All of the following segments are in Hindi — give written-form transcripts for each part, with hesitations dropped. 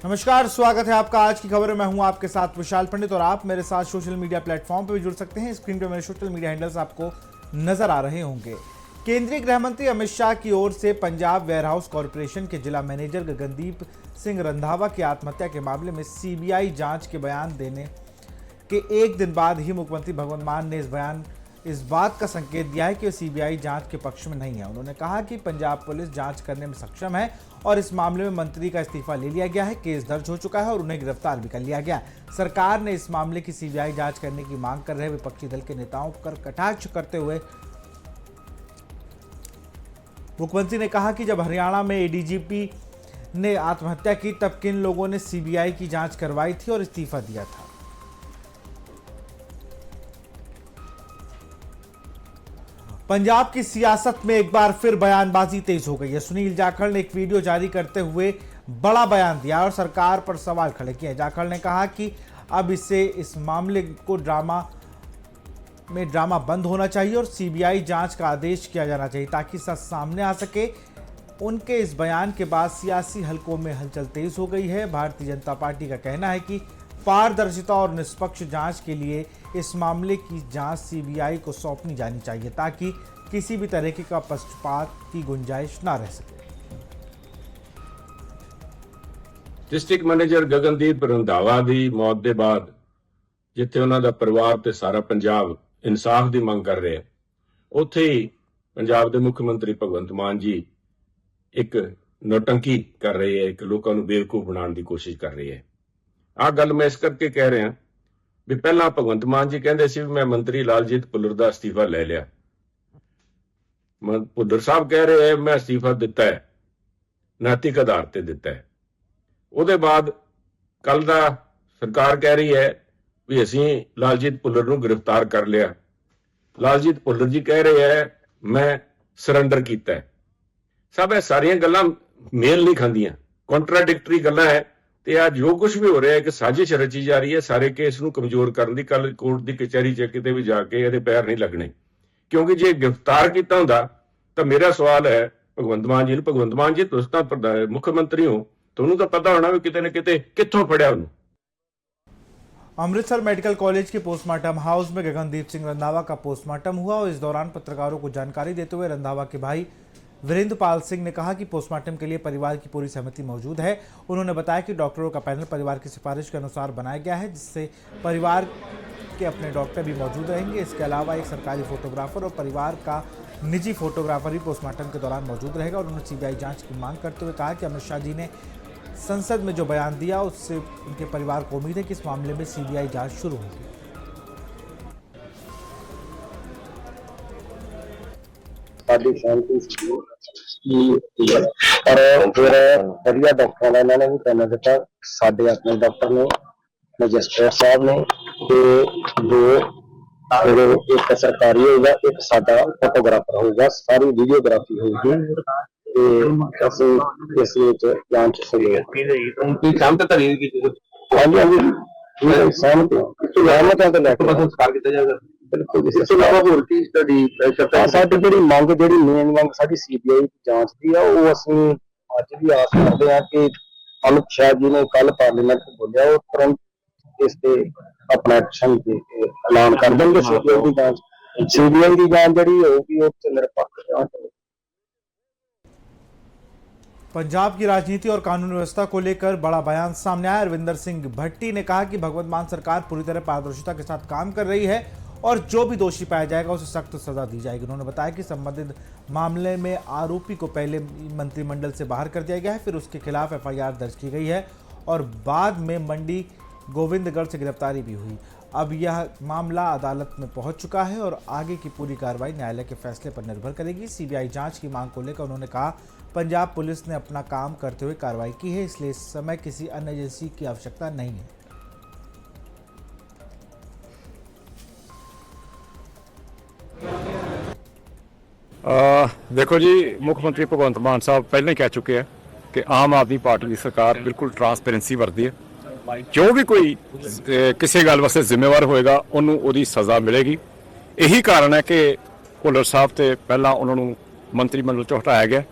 नमस्कार, स्वागत है आपका आज की खबर में। मैं हूं आपके साथ विशाल पंडित और आप मेरे साथ सोशल मीडिया प्लेटफॉर्म पर भी जुड़ सकते हैं। स्क्रीन पर मेरे सोशल मीडिया हैंडल्स आपको नजर आ रहे होंगे। केंद्रीय गृह मंत्री अमित शाह की ओर से पंजाब वेयरहाउस कॉरपोरेशन के जिला मैनेजर गगनदीप सिंह रंधावा की आत्महत्या के मामले में सीबीआई जांच के बयान देने के एक दिन बाद ही मुख्यमंत्री भगवंत मान ने इस बात का संकेत दिया है कि सीबीआई जांच के पक्ष में नहीं है। उन्होंने कहा कि पंजाब पुलिस जांच करने में सक्षम है और इस मामले में मंत्री का इस्तीफा ले लिया गया है, केस दर्ज हो चुका है और उन्हें गिरफ्तार भी कर लिया गया। सरकार ने इस मामले की सीबीआई जांच करने की मांग कर रहे विपक्षी दल के नेताओं पर कटाक्ष करते हुए मुख्यमंत्री ने कहा कि जब हरियाणा में एडीजीपी ने आत्महत्या की तब किन लोगों ने सीबीआई की जांच करवाई थी और इस्तीफा दिया था। पंजाब की सियासत में एक बार फिर बयानबाजी तेज हो गई है। सुनील जाखड़ ने एक वीडियो जारी करते हुए बड़ा बयान दिया और सरकार पर सवाल खड़े किए। जाखड़ ने कहा कि अब इस मामले को ड्रामा बंद होना चाहिए और सीबीआई जांच का आदेश किया जाना चाहिए ताकि सच सामने आ सके। उनके इस बयान के बाद सियासी हलकों में हलचल तेज हो गई है। भारतीय जनता पार्टी का कहना है कि पारदर्शिता और निष्पक्ष जांच के लिए इस मामले की जांच सीबीआई को सौंपनी जानी चाहिए ताकि किसी भी तरह का पक्षपात की गुंजाइश ना रह सके। डिस्ट्रिक्ट मैनेजर गगनदीप रंधावा की मौत के बाद जिथे उन्होंने परिवार ते सारा पंजाब इंसाफ की मांग कर रहे हैं, उत्थे ही पंजाब के मुख्यमंत्री भगवंत मान जी एक नौटंकी कर रहे हैं, एक लोगों को बेवकूफ बनाने की कोशिश कर रही है। आ गल मैं इस करके कह रहा भी पहला भगवंत मान जी कहते सी मैं मंत्री लालजीत भुल्लर का अस्तीफा ले लिया। भुल्लर साहब कह रहे हैं मैं अस्तीफा दिता है, नैतिक आधार पर दिता है। उसके बाद कल का सरकार कह रही है भी असी लालजीत भुल्लर को गिरफ्तार कर लिया। लालजीत भुल्लर जी कह रहे हैं मैं सरेंडर किया है। सब सारिया गल्लां मेल नहीं खांदियां, कॉन्ट्राडिक्टरी गल्लां है। ते आज जो कुछ भी हो रहा है कि साजिश रची जा रही है सारे केस को कमजोर करने की। कल कोर्ट की कचहरी च किते भी जाके ये पैर नहीं लगने, क्योंकि जे गिरफ्तार किया होंदा तो मेरा सवाल है भगवंत मान जी, भगवंत मान जी तुसीं तां मुख्यमंत्री हो, तुहानूं तो पता होना भी किते न किते कित्थों फड़िया उन्होंने। अमृतसर मेडिकल कॉलेज के पोस्टमार्टम हाउस में गगनदीप सिंह रंधावा का पोस्टमार्टम हुआ और इस दौरान पत्रकारों को जानकारी देते हुए रंधावा के भाई वीरेंद्र पाल सिंह ने कहा कि पोस्टमार्टम के लिए परिवार की पूरी सहमति मौजूद है। उन्होंने बताया कि डॉक्टरों का पैनल परिवार की सिफारिश के अनुसार बनाया गया है, जिससे परिवार के अपने डॉक्टर भी मौजूद रहेंगे। इसके अलावा एक सरकारी फोटोग्राफर और परिवार का निजी फोटोग्राफर भी पोस्टमार्टम के दौरान मौजूद रहेगा। और उन्होंने सीबीआई जांच की मांग करते हुए कहा कि अमित शाह जी ने संसद में जो बयान दिया उससे उनके परिवार को उम्मीद है कि इस मामले में सीबीआई जांच शुरू होगी। और फिर वधिया डॉक्टर ने इन्होंने भी कहना दिता, साडे अपने डॉक्टर ने मजिस्ट्रेट साहब ने दो एक सरकारी होगा, एक साडा फोटोग्राफर होगा, सारी वीडियोग्राफी होगी। जांच मंग जी मेन मंग साडी सीबीआई जांच की है, वो असीं अज भी आस करते हैं कि अमित शाह जी ने कल पार्लीमेंट में बोलिया वो तुरंत इस पे अपना एक्शन ऐलान कर देंगे। सीबीआई की जांच जी होगी वो निरपक्ष जांच होगी। पंजाब की राजनीति और कानून व्यवस्था को लेकर बड़ा बयान सामने आया। रविंदर सिंह भट्टी ने कहा कि भगवंत मान सरकार पूरी तरह पारदर्शिता के साथ काम कर रही है और जो भी दोषी पाया जाएगा उसे सख्त सजा दी जाएगी। उन्होंने बताया कि संबंधित मामले में आरोपी को पहले मंत्रिमंडल से बाहर कर दिया गया है, फिर उसके खिलाफ एफआईआर दर्ज की गई है और बाद में मंडी गोविंदगढ़ से गिरफ्तारी भी हुई। अब यह मामला अदालत में पहुंच चुका है और आगे की पूरी कार्रवाई न्यायालय के फैसले पर निर्भर करेगी। सीबीआई जांच की मांग को लेकर उन्होंने कहा पंजाब पुलिस ने अपना काम करते हुए कार्रवाई की है, इसलिए इस समय किसी अन्य एजेंसी की आवश्यकता नहीं है। देखो जी, मुख्यमंत्री भगवंत मान साहब पहले ही कह चुके हैं कि आम आदमी पार्टी की सरकार बिल्कुल ट्रांसपेरेंसी वरती है। जो भी कोई किसी गल वास्ते जिम्मेवार होएगा उन्होंने उसकी सज़ा मिलेगी। यही कारण है कि भुल्लर साहब से पहला उन्होंने मंत्रिमंडल चों हटाया गया,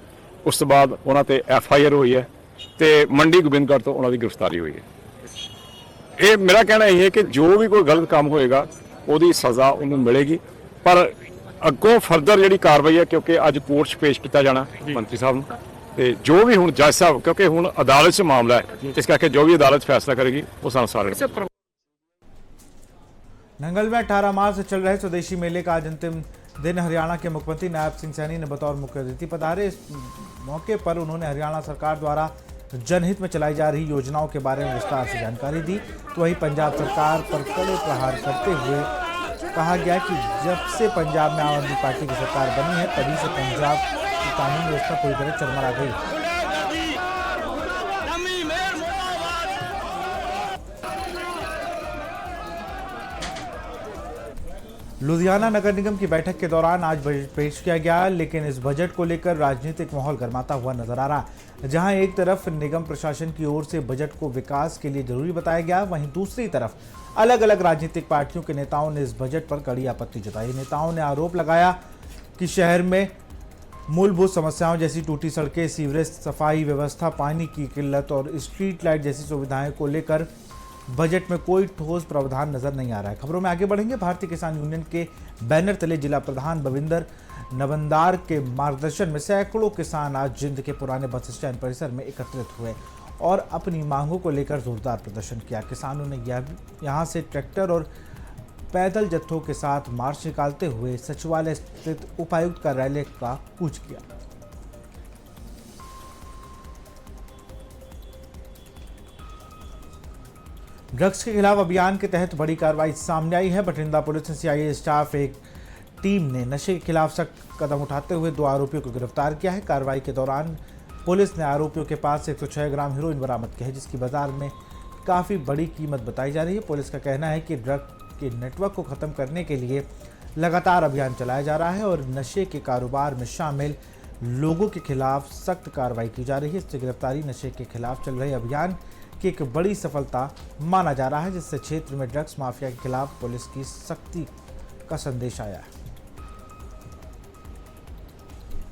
उस तो बाद उन्होंने FIR हुई है ਤੇ ਮੰਡੀ ਗੋਬਿੰਦਗੜ੍ਹ ਤੋਂ ਉਹਨਾਂ ਦੀ ਗ੍ਰਿਫਤਾਰੀ ਹੋਈ ਹੈ। ਇਹ ਮੇਰਾ ਕਹਿਣਾ ਇਹ ਹੈ ਕਿ ਜੋ ਵੀ ਕੋਈ ਗਲਤ ਕੰਮ ਹੋਏਗਾ ਉਹਦੀ ਸਜ਼ਾ ਉਹਨੂੰ ਮਿਲੇਗੀ, ਪਰ ਅੱਗੋਂ ਫਰਦਰ ਜਿਹੜੀ ਕਾਰਵਾਈ ਹੈ, ਕਿਉਂਕਿ ਅੱਜ ਕੋਰਟ 'ਚ ਪੇਸ਼ ਕੀਤਾ ਜਾਣਾ ਮੰਤਰੀ ਸਾਹਿਬ ਨੂੰ, ਤੇ ਜੋ ਵੀ ਹੁਣ ਜੱਜ ਸਾਹਿਬ, ਕਿਉਂਕਿ ਹੁਣ ਅਦਾਲਤ 'ਚ ਮਾਮਲਾ ਹੈ, ਇਸ ਕਰਕੇ ਜੋ भी अदालत फैसला करेगी वो सारे। नंगल में 18 मार्च से चल रहे स्वदेशी मेले का आज अंतिम दिन हरियाणा के मुख्यमंत्री नायब सिंह सैनी ने बतौर मुख्य अतिथि पधारे। इस मौके पर उन्होंने हरियाणा सरकार द्वारा जनहित में चलाई जा रही योजनाओं के बारे में विस्तार से जानकारी दी। तो वहीं पंजाब सरकार पर कड़े प्रहार करते हुए कहा गया कि जब से पंजाब में आम आदमी पार्टी की सरकार बनी है तभी से पंजाब की कानून व्यवस्था पूरी तरह चरमरा गई। लुधियाना नगर निगम की बैठक के दौरान आज बजट पेश किया गया, लेकिन इस बजट को लेकर राजनीतिक माहौल गर्माता हुआ नजर आ रहा। जहां एक तरफ निगम प्रशासन की ओर से बजट को विकास के लिए जरूरी बताया गया, वहीं दूसरी तरफ अलग अलग राजनीतिक पार्टियों के नेताओं ने इस बजट पर कड़ी आपत्ति जताई। नेताओं ने आरोप लगाया कि शहर में मूलभूत समस्याओं जैसी टूटी सड़कें, सीवरेज, सफाई व्यवस्था, पानी की किल्लत और स्ट्रीट लाइट जैसी सुविधाएं को लेकर बजट में कोई ठोस प्रावधान नजर नहीं आ रहा है। खबरों में आगे बढ़ेंगे। भारतीय किसान यूनियन के बैनर तले जिला प्रधान बविंदर नवंदार के मार्गदर्शन में सैकड़ों किसान आज जिंद के पुराने बस स्टैंड परिसर में एकत्रित हुए और अपनी मांगों को लेकर जोरदार प्रदर्शन किया। किसानों ने यहां से ट्रैक्टर और पैदल जत्थों के साथ मार्च निकालते हुए सचिवालय स्थित उपायुक्त कार्यालय का कूच किया। ड्रग्स के खिलाफ अभियान के तहत बड़ी कार्रवाई सामने आई है। बठिंडा पुलिस ने सीआईए स्टाफ एक टीम ने नशे के खिलाफ सख्त कदम उठाते हुए 2 आरोपियों को गिरफ्तार किया है। कार्रवाई के दौरान पुलिस ने आरोपियों के पास से 106 ग्राम हेरोइन बरामद की है, जिसकी बाजार में काफ़ी बड़ी कीमत बताई जा रही है। पुलिस का कहना है कि ड्रग के नेटवर्क को ख़त्म करने के लिए लगातार अभियान चलाया जा रहा है और नशे के कारोबार में शामिल लोगों के खिलाफ सख्त कार्रवाई की जा रही है। इससे गिरफ्तारी नशे के खिलाफ चल रहे अभियान की एक बड़ी सफलता माना जा रहा है, जिससे क्षेत्र में ड्रग्स माफिया के खिलाफ पुलिस की सख्ती का संदेश आया है।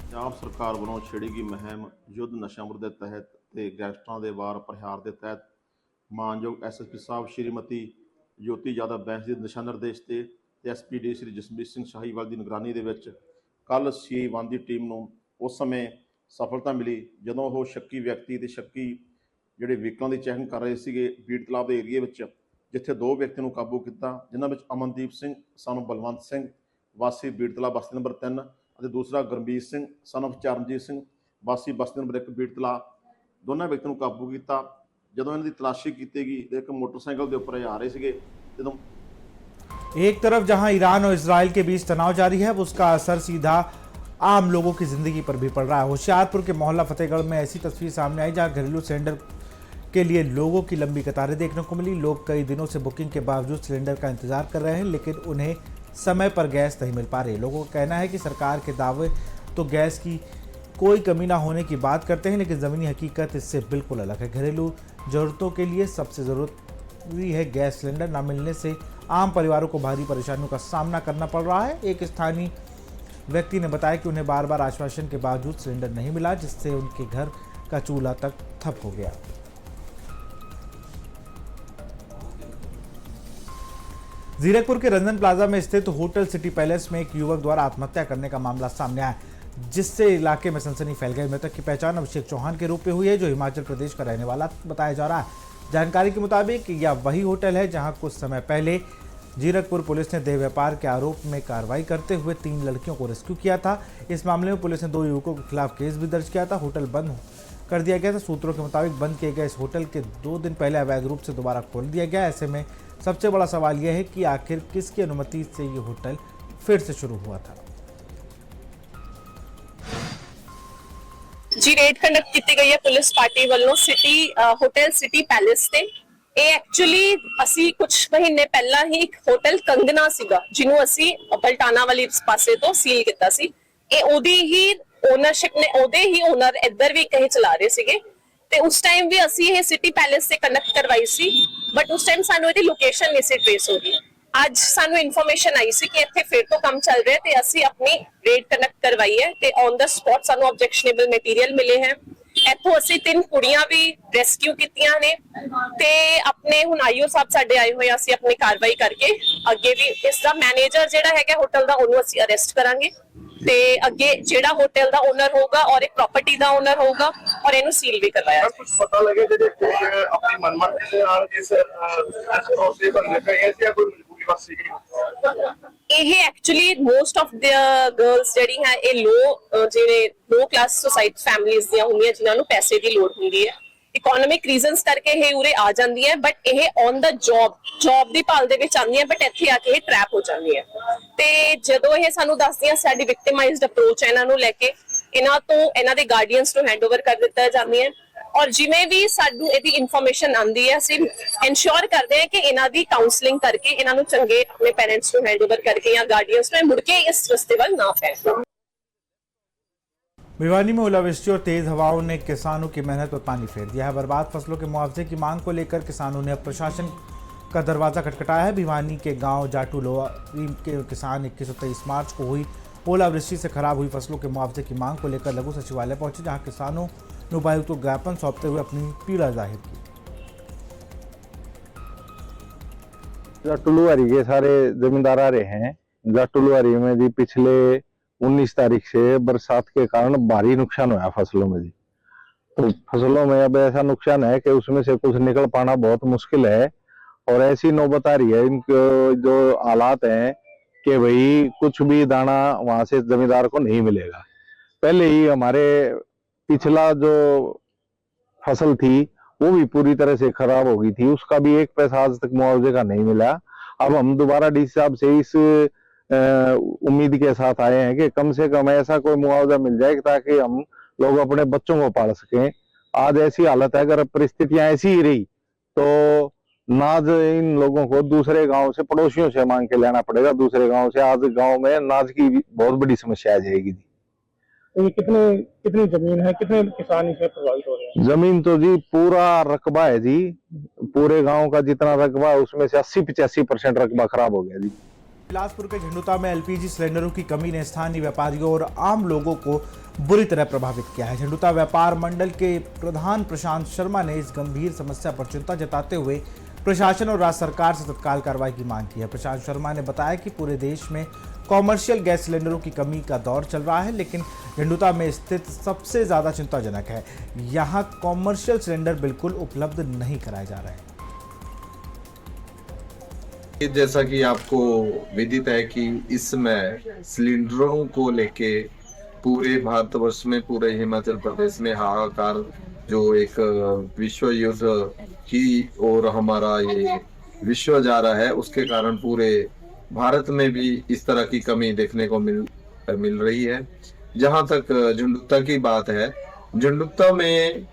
ਪੰਜਾਬ ਸਰਕਾਰ ਵੱਲੋਂ ਛੇੜੀ ਗਈ ਮੁਹਿੰਮ ਯੁੱਧ ਨਸ਼ਾ ਵਿਰੁੱਧ ਦੇ ਤਹਿਤ ਤੇ ਗੈਂਗਸਟਰਾਂ ਦੇ ਵਾਰ ਪ੍ਰਹਾਰ ਦੇ ਤਹਿਤ ਮਾਨਯੋਗ ਐਸਐਸਪੀ ਸਾਹਿਬ ਸ਼੍ਰੀਮਤੀ ਜੋਤੀ ਯਾਦਵ ਬੈਂਸ ਦੇ ਦਿਸ਼ਾ ਨਿਰਦੇਸ਼ ਤੇ ਐਸਪੀਡੀ ਸ਼੍ਰੀ ਜਸਮੀਤ ਸਿੰਘ ਸ਼ਾਹੀਵਾਲ ਦੀ ਨਿਗਰਾਨੀ ਦੇ ਵਿੱਚ ਕੱਲ CI1 ਦੀ ਟੀਮ ਨੂੰ ਉਸ ਸਮੇਂ ਸਫਲਤਾ ਮਿਲੀ ਜਦੋਂ ਉਹ ਸ਼ੱਕੀ ਵਿਅਕਤੀ ਤੇ ਸ਼ੱਕੀ ਜਿਹੜੇ ਵਹੀਕਲਾਂ ਦੀ ਚੈਕਿੰਗ ਕਰ ਰਹੇ ਸੀਗੇ ਬੀੜ ਤਲਾਬ ਦੇ ਏਰੀਏ ਵਿੱਚ, ਜਿੱਥੇ 2 ਵਿਅਕਤੀਆਂ ਨੂੰ ਕਾਬੂ ਕੀਤਾ, ਜਿਨ੍ਹਾਂ ਵਿੱਚ ਅਮਨਦੀਪ ਸਿੰਘ ਸਾਨੂੰ ਬਲਵੰਤ ਸਿੰਘ ਵਾਸੀ ਬੀੜ ਤਲਾਬ ਬਸਤੀ ਨੰਬਰ 3 ਅਤੇ ਦੂਸਰਾ ਗੁਰਮੀਤ ਸਿੰਘ son of ਚਰਨਜੀਤ ਸਿੰਘ ਵਾਸੀ ਬਸਤੀ ਨੰਬਰ 1 ਬੀੜ ਤਲਾਬ, ਦੋਨਾਂ ਵਿਅਕਤੀਆਂ ਨੂੰ ਕਾਬੂ ਕੀਤਾ। ਜਦੋਂ ਇਹਨਾਂ ਦੀ ਤਲਾਸ਼ੀ ਕੀਤੀ गई तो एक मोटरसाइकिल के ऊपर आ रहे थे। ਜਦੋਂ एक तरफ जहां ईरान और इजराइल के बीच तनाव जारी है, उसका असर सीधा आम लोगों की जिंदगी पर भी पड़ रहा है। होशियारपुर के मोहल्ला फतेहगढ़ में ऐसी तस्वीर सामने आई जहां घरेलू सिलेंडर के लिए लोगों की लंबी कतारें देखने को मिली। लोग कई दिनों से बुकिंग के बावजूद सिलेंडर का इंतजार कर रहे हैं, लेकिन उन्हें समय पर गैस नहीं मिल पा रही। लोगों का कहना है कि सरकार के दावे तो गैस की कोई कमी ना होने की बात करते हैं, लेकिन ज़मीनी हकीकत इससे बिल्कुल अलग है। घरेलू ज़रूरतों के लिए सबसे ज़रूरी है गैस सिलेंडर न मिलने से आम परिवारों को भारी परेशानियों का सामना करना पड़ रहा है। एक स्थानीय व्यक्ति ने बताया कि उन्हें बार बार आश्वासन के बावजूद सिलेंडर नहीं मिला, जिससे उनके घर का चूल्हा तक ठप हो गया। जीरकपुर के रंजन प्लाजा में स्थित होटल सिटी पैलेस में एक युवक द्वारा आत्महत्या करने का मामला सामने आया, जिससे इलाके में सनसनी फैल गई। मृतक की पहचान अभिषेक चौहान के रूप में हुई है, जो हिमाचल प्रदेश का रहने वाला बताया जा रहा है। जानकारी के मुताबिक यह वही होटल है जहां कुछ समय पहले जीरकपुर पुलिस ने देह व्यापार के आरोप में कार्रवाई करते हुए 3 लड़कियों को रेस्क्यू किया था। इस मामले में पुलिस ने 2 युवकों के खिलाफ केस भी दर्ज किया था। होटल बंद कर दिया गया था। सूत्रों के मुताबिक बंद किए गए इस होटल के 2 दिन पहले अवैध रूप से दोबारा खोल दिया गया। ऐसे में सबसे बड़ा सवाल यह है कि आखिर किसकी अनुमति से ये होटल फिर से शुरू हुआ था। जी रेड कंडक्ट की गई है पुलिस पार्टी वालों सिटी होटल सिटी पैलेस से। ਇਹ ਐਕਚੁਅਲੀ ਅਸੀਂ ਕੁਝ ਮਹੀਨੇ ਪਹਿਲਾਂ ਹੀ ਇੱਕ ਹੋਟਲ ਕੰਗਨਾ ਸੀਗਾ ਜਿਹਨੂੰ ਅਸੀਂ ਪਲਟਾਨਾ ਵਾਲੀ ਪਾਸੇ ਤੋਂ ਸੀਲ ਕੀਤਾ ਸੀ। ਇਹ ਉਹਦੀ ਹੀ ਓਨਰਸ਼ਿਪ ਨੇ ਉਹਦੇ ਹੀ ਓਨਰ ਇੱਧਰ ਵੀ ਕਹੇ ਚਲਾ ਰਹੇ ਸੀਗੇ ਤੇ ਉਸ ਟਾਈਮ ਵੀ ਅਸੀਂ ਇਹ ਸਿਟੀ ਪੈਲੇਸ ਤੇ ਕਨੈਕਟ ਕਰਵਾਈ ਸੀ, ਬਟ ਉਸ ਟਾਈਮ ਸਾਨੂੰ ਇਹਦੀ ਲੋਕੇਸ਼ਨ ਨਹੀਂ ਸੀ ਟ੍ਰੇਸ ਹੋ ਰਹੀ। ਅੱਜ ਸਾਨੂੰ ਇਨਫੋਰਮੇਸ਼ਨ ਆਈ ਸੀ ਕਿ ਇੱਥੇ ਫਿਰ ਤੋਂ ਕੰਮ ਚੱਲ ਰਿਹਾ ਤੇ ਅਸੀਂ ਆਪਣੀ ਰੇਡ ਕਨੈਕਟ ਕਰਵਾਈ ਹੈ ਤੇ ਔਨ ਦਾ ਸਪॉट ਸਾਨੂੰ ਆਬਜੈਕਸ਼ਨੇਬਲ ਮਟੀਰੀਅਲ ਮਿਲੇ हैं। ਇੱਥੋਂ ਅਸੀਂ 3 ਕੁੜੀਆਂ ਵੀ ਰੈਸਕਿਊ ਕੀਤੀਆਂ ਨੇ ਤੇ ਆਪਣੇ ਹੁਣ ਆਈਓ ਸਾਹਿਬ ਸਾਡੇ ਆਏ ਹੋਏ ਆ, ਅਸੀਂ ਆਪਣੀ ਕਾਰਵਾਈ ਕਰਕੇ ਅੱਗੇ ਵੀ ਇਸ ਦਾ ਮੈਨੇਜਰ ਜਿਹੜਾ ਹੈਗਾ ਹੋਟਲ ਦਾ ਉਹਨੂੰ ਅਸੀਂ ਅਰੈਸਟ ਕਰਾਂਗੇ ਤੇ ਅੱਗੇ ਜਿਹੜਾ ਹੋਟਲ ਦਾ ਓਨਰ ਹੋਊਗਾ ਔਰ ਇੱਕ ਪ੍ਰਾਪਰਟੀ ਦਾ ਓਨਰ ਹੋਊਗਾ ਔਰ ਇਹਨੂੰ ਸੀਲ ਵੀ ਕਰਵਾਇਆ कुछ पता लगे ਜਿਹੜੇ ਆਪਣੀ ਮਨਮਰਜ਼ੀ ਦੇ ਨਾਲ ਇਸ ਪ੍ਰੋਸੈਸ ਨੂੰ ਲੈ ਕੇ ਜਾਂ ਕੋਈ ਮਜਬੂਰੀ ਬਸ ਸੀ। ਇਹ actually most of the girls ਜਿਹੜੀ ਹੈ ਇਹ ਜਿਹੜੇ ਲੋ ਕਲਾਸ ਸੋਸਾਇਟੀ ਫੈਮਿਲੀਜ਼ ਦੀਆਂ ਹੁੰਦੀਆਂ ਜਿਨ੍ਹਾਂ ਨੂੰ ਪੈਸੇ ਦੀ ਲੋੜ ਹੁੰਦੀ ਹੈ, ਇਕਨੋਮਿਕ ਰੀਜ਼ਨਸ ਕਰਕੇ ਇਹ ਉਰੇ ਆ ਜਾਂਦੀ ਹੈ, ਬਟ ਇਹ ਔਨ ਦਾ ਜੌਬ ਦੀ ਭਾਲ ਦੇ ਵਿੱਚ ਆਉਂਦੀ ਹੈ, ਬਟ ਇੱਥੇ ਆ ਕੇ ਇਹ ਟ੍ਰੈਪ ਹੋ ਜਾਂਦੀ ਹੈ। ਤੇ ਜਦੋਂ ਇਹ ਸਾਨੂੰ ਦੱਸਦੀਆਂ ਸਾਡੀ ਵਿਕਟਿਮਾਈਜ਼ਡ ਅਪਰੋਚ ਹੈ ਇਹਨਾਂ ਨੂੰ ਲੈ ਕੇ, ਇਹਨਾਂ ਦੇ ਗਾਰਡੀਅਨਸ ਨੂੰ ਹੈਂਡਓਵਰ ਕਰ ਦਿੱਤਾ ਜਾਂਦੀ ਹੈ ਔਰ ਜਿਵੇਂ ਵੀ ਸਾਨੂੰ ਇਹਦੀ ਇਨਫੋਰਮੇਸ਼ਨ ਆਉਂਦੀ ਹੈ ਅਸੀਂ ਇਨਸ਼ੋਰ ਕਰਦੇ ਹਾਂ ਕਿ ਇਹਨਾਂ ਦੀ ਕਾਉਂਸਲਿੰਗ ਕਰਕੇ ਇਹਨਾਂ ਨੂੰ ਚੰਗੇ ਆਪਣੇ ਪੈਰੈਂਟਸ ਨੂੰ ਹੈਂਡਓਵਰ ਕਰਕੇ ਜਾਂ ਗਾਰਡੀਅਨਸ ਨੂੰ ਮੁੜ ਕੇ ਇਸ ਰਸਤੇ ਵੱਲ ਨਾ ਪੈਣ। भिवानी में ओलावृष्टि और तेज हवाओं ने किसानों की मेहनत पर पानी फेर दिया है। बर्बाद फसलों के मुआवजे की मांग को लेकर किसानों ने अब प्रशासन का दरवाजा खटखटाया है। भिवानी के गांव जाटू लोहारी के किसान 21 और 23 मार्च को हुई ओलावृष्टि से खराब हुई फसलों के मुआवजे की मांग को लेकर लघु सचिवालय पहुंचे, जहां किसानों ने उपायुक्त को ज्ञापन सौंपते हुए अपनी पीड़ा जाहिर की। जाटू लोहारी के सारे जमींदार आ रहे हैं। जाटू लोहारी में जी पिछले 19 तारीख से बरसात के कारण भारी नुकसान हुआ फसलों में जी। तो फसलों में अब ऐसा नुकसान है कि उसमें से कुछ निकल पाना बहुत मुश्किल है और ऐसी नौबत आ रही है इनके जो हालात हैं कि भाई कुछ भी दाना वहां से जमींदार को नहीं मिलेगा। पहले ही हमारे पिछला जो फसल थी वो भी पूरी तरह से खराब हो गई थी, उसका भी 1 पैसा आज तक मुआवजे का नहीं मिला। अब हम दोबारा डी साहब से इस उम्मीद के साथ आए हैं कि कम से कम ऐसा कोई मुआवजा मिल जाए ताकि हम लोग अपने बच्चों को पाल सकें। आज ऐसी हालत है, अगर परिस्थितियां ऐसी ही रही तो नाज इन लोगों को दूसरे गांव से, पड़ोसियों से मांग के लेना पड़ेगा। दूसरे गांव से आज गांव में नाज की बहुत बड़ी समस्या आ जाएगी जी। कितनी जमीन है, कितने किसान इसमें प्रभावित हो रहे हैं? जमीन तो जी पूरा रकबा है जी, पूरे गांव का जितना रकबा है उसमें से 80-85% रकबा खराब हो गया जी। बिलासपुर के झंडुता में एलपीजी सिलेंडरों की कमी ने स्थानीय व्यापारियों और आम लोगों को बुरी तरह प्रभावित किया है। झंडुता व्यापार मंडल के प्रधान प्रशांत शर्मा ने इस गंभीर समस्या पर चिंता जताते हुए प्रशासन और राज्य सरकार से तत्काल कार्रवाई की मांग की है। प्रशांत शर्मा ने बताया कि पूरे देश में कॉमर्शियल गैस सिलेंडरों की कमी का दौर चल रहा है, लेकिन झंडुता में स्थित सबसे ज़्यादा चिंताजनक है। यहाँ कॉमर्शियल सिलेंडर बिल्कुल उपलब्ध नहीं कराए जा रहे हैं। जैसा कि आपको विदित है कि इस समय सिलेंडरों को लेके पूरे भारतवर्ष में, पूरे हिमाचल प्रदेश में हाहाकार, जो एक विश्व युद्ध की ओर हमारा ये विश्व जा रहा है, उसके कारण पूरे भारत में भी इस तरह की कमी देखने को मिल रही है। जहां तक झंडुता की बात है, झंडुता में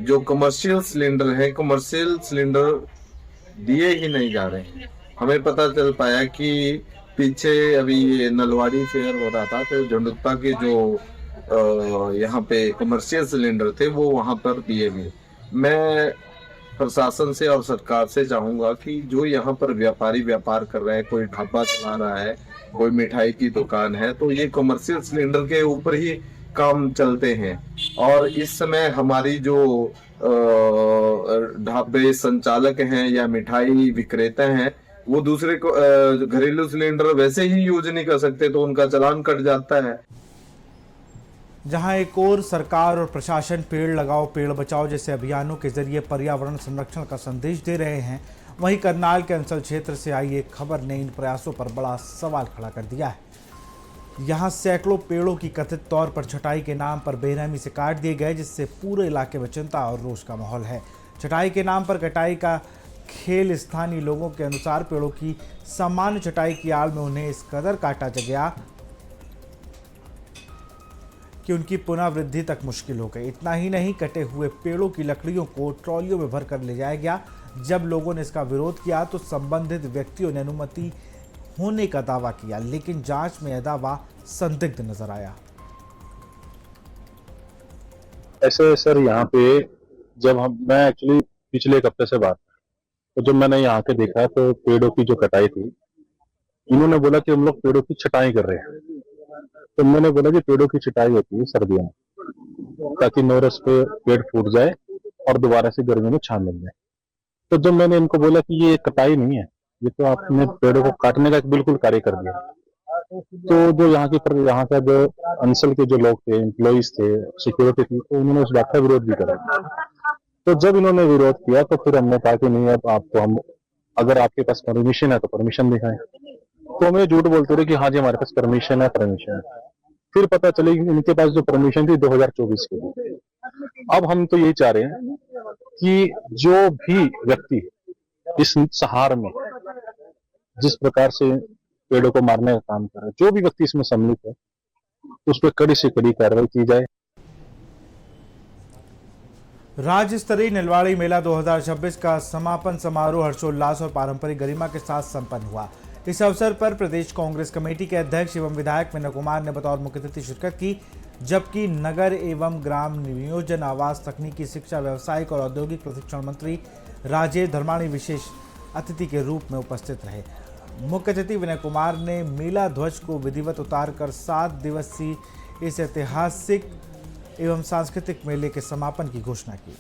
जो कमर्शियल सिलेंडर है, कमर्शियल सिलेंडर दिए ही नहीं जा रहे हैं। हमें पता चल पाया कि पीछे अभी ये नलवाड़ी फेयर हो रहा था, तो झंडुता के जो यहाँ पे कमर्शियल सिलेंडर थे वो वहाँ पर दिए गए। मैं प्रशासन से और सरकार से चाहूंगा कि जो यहाँ पर व्यापारी व्यापार कर रहा है, कोई ढाबा चला रहा है, कोई मिठाई की दुकान है, तो ये कमर्शियल सिलेंडर के ऊपर ही काम चलते हैं। और इस समय हमारी जो ढाबे संचालक हैं या मिठाई विक्रेता हैं, वो दूसरे को घरेलू सिलेंडर वैसे ही यूज नहीं कर सकते, तो उनका चालान कट जाता है। जहां एक और सरकार और प्रशासन पेड़ लगाओ पेड़ बचाओ जैसे अभियानों के जरिए पर्यावरण संरक्षण का संदेश दे रहे हैं, वहीं करनाल के अंचल क्षेत्र से आई एक खबर ने इन प्रयासों पर बड़ा सवाल खड़ा कर दिया है। यहां सैकड़ों पेड़ों की कथित तौर पर छटाई के नाम पर बेरहमी से काट दिए गए, जिससे पूरे इलाके में चिंता और रोष का माहौल है। छटाई के नाम पर कटाई का खेल स्थानीय लोगों के अनुसार पेड़ों की सामान्य छटाई की आड़ में उन्हें इस कदर काटा गया कि उनकी पुनर्वृद्धि तक मुश्किल हो गई। इतना ही नहीं, कटे हुए पेड़ों की लकड़ियों को ट्रॉलियों में भरकर ले जाया गया। जब लोगों ने इसका विरोध किया तो संबंधित व्यक्तियों ने अनुमति होने का दावा किया, लेकिन जांच में यह दावा संदिग्ध नजर आया। ऐसे सर यहाँ पे जब मैं एक्चुअली पिछले एक हफ्ते से बात, तो जब मैंने यहाँ के देखा तो पेड़ों की जो कटाई थी, इन्होंने बोला कि हम लोग पेड़ों की छटाई कर रहे हैं। तो मैंने बोला कि पेड़ों की छटाई होती है सर्दियों में, ताकि नोरस पे पेड़ फूट जाए और दोबारा से गर्मी में छान लग जाए। तो जब मैंने इनको बोला कि ये कटाई नहीं है, ये तो आपने पेड़ों को काटने का बिल्कुल कार्य कर दिया, तो जो यहाँ का जो अंचल के जो लोग थे, एम्प्लॉइज थे, सिक्योरिटी थी, तो उन्होंने उस बात का विरोध भी करा। तो जब इन्होंने विरोध किया तो फिर हमने कहा कि नहीं, अब आपको हम, अगर आपके पास परमिशन है तो परमिशन दिखाएं। तो हमें झूठ बोलते रहे कि हाँ जी हमारे पास परमिशन है। फिर पता चले कि इनके पास जो परमिशन थी 2024 के लिए। अब हम तो यही चाह रहे हैं कि जो भी व्यक्ति इस सहार में जिस प्रकार से पेड़ों को मारने का काम कर रहा है, जो भी व्यक्ति इसमें सम्मिलित है, उस पर कड़ी से कड़ी कार्रवाई की जाए। राज्य स्तरीय निलवाड़ी मेला 2026 का समापन समारोह हर्षोल्लास और पारंपरिक गरिमा के साथ संपन्न हुआ। इस अवसर पर प्रदेश कांग्रेस कमेटी के अध्यक्ष एवं विधायक विनय कुमार ने बतौर मुख्य अतिथि शिरकत की, जबकि नगर एवं ग्राम नियोजन, आवास, तकनीकी शिक्षा, व्यावसायिक और औद्योगिक प्रशिक्षण मंत्री राजेश धर्माणी विशेष अतिथि के रूप में उपस्थित रहे। मुख्य अतिथि विनय कुमार ने मेला ध्वज को विधिवत उतारकर 7 दिवसीय इस ऐतिहासिक एवं सांस्कृतिक मेले के समापन की घोषणा की।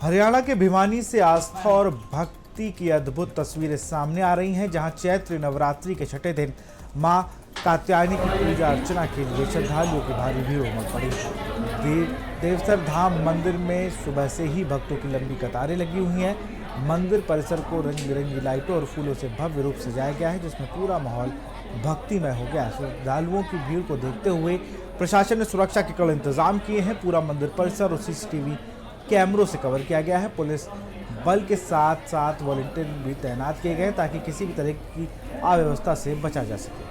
हरियाणा के भिवानी से आस्था और भक्ति की अद्भुत तस्वीरें सामने आ रही हैं, जहां चैत्र नवरात्रि के छठे दिन मां कात्यायनी की पूजा अर्चना के लिए श्रद्धालुओं की भारी भीड़ उमड़ पड़ी। देवसर धाम मंदिर में सुबह से ही भक्तों की लंबी कतारें लगी हुई हैं। मंदिर परिसर को रंग बिरंगी लाइटों और फूलों से भव्य रूप से सजाया गया है, जिसमें पूरा माहौल भक्तिमय हो गया। श्रद्धालुओं की भीड़ को देखते हुए प्रशासन ने सुरक्षा के कड़े इंतजाम किए हैं। पूरा मंदिर परिसर और सीसीटीवी कैमरों से कवर किया गया है। पुलिस बल के साथ साथ वॉलंटियर भी तैनात किए गए हैं ताकि किसी भी तरह की अव्यवस्था से बचा जा सके।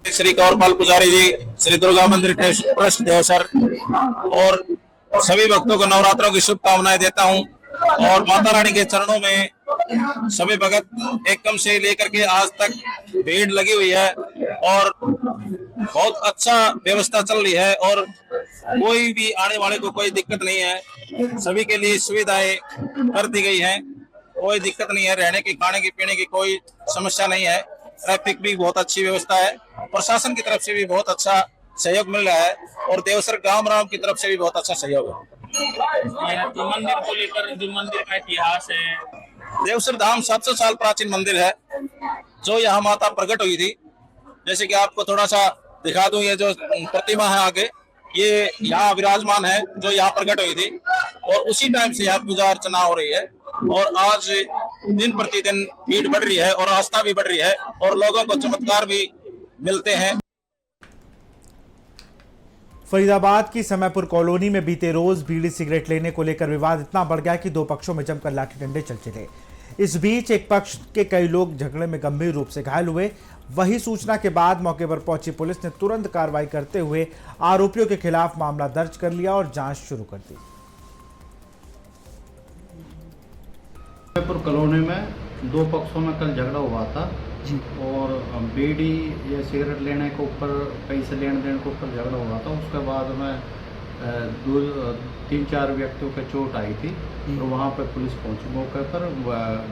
श्री कौरपाल पुजारी जी, श्री दुर्गा मंदिर ट्रस्ट देवसर और सभी भक्तों को नवरात्रों की शुभकामनाएं देता हूं और माता रानी के चरणों में सभी भगत एकदम से लेकर के आज तक भीड़ लगी हुई है और बहुत अच्छा व्यवस्था चल रही है और कोई भी आने वाले को कोई दिक्कत नहीं है। सभी के लिए सुविधाएं कर दी गई हैं, कोई दिक्कत नहीं है, रहने की, खाने की, पीने की कोई समस्या नहीं है। ट्रैफिक भी बहुत अच्छी व्यवस्था है, प्रशासन की तरफ से भी बहुत अच्छा सहयोग मिल रहा है और देवसर गांव राम की तरफ से भी बहुत अच्छा सहयोग है। मंदिर को लेकर जो मंदिर का इतिहास है, देवसर धाम 700 साल प्राचीन मंदिर है जो यहाँ माता प्रकट हुई थी। जैसे कि आपको थोड़ा सा दिखा दूं, ये जो प्रतिमा है आगे, ये यहाँ विराजमान है जो यहाँ प्रकट हुई थी और उसी टाइम से यहाँ पूजा अर्चना हो रही है और आज दिन प्रतिदिन भीड़ बढ़ रही है और आस्था भी बढ़ रही है और लोगों को चमत्कार भी मिलते हैं। फरीदाबाद की समयपुर कॉलोनी में बीते रोज बीड़ी सिगरेट लेने को लेकर विवाद इतना बढ़ गया कि दो पक्षों में जमकर लाठी डंडे चल चले। इस बीच एक पक्ष के कई लोग झगड़े में गंभीर रूप से घायल हुए। वही सूचना के बाद मौके पर पहुंची पुलिस ने तुरंत कार्रवाई करते हुए आरोपियों के खिलाफ मामला दर्ज कर लिया और जांच शुरू कर दी। समयपुर कॉलोनी में दो पक्षों में कल झगड़ा हुआ था और बीड़ी या सिगरेट लेने के ऊपर, पैसे लेन देन के ऊपर झगड़ा हुआ था। उसके बाद में 3-4 व्यक्तियों पे चोट आई थी और वहाँ पे पुलिस पहुंची मौके पर।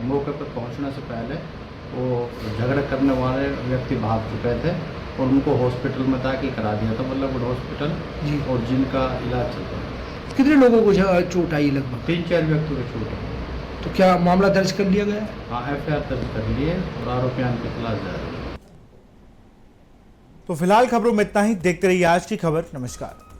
मौके पर पहुंचने से पहले वो झगड़ा करने वाले व्यक्ति भाग चुके थे और उनको हॉस्पिटल में दाखिल करा दिया था, मतलब हॉस्पिटल, और जिनका इलाज चल रहा है। कितने लोगों को चोट आई? लगभग 3-4 व्यक्तियों को चोट आई। तो क्या मामला दर्ज कर लिया गया? हाँ, FIR दर्ज कर लिए और आरोपियों की तलाश जारी है। तो फिलहाल खबरों में इतना ही। देखते रहिए आज की खबर। नमस्कार।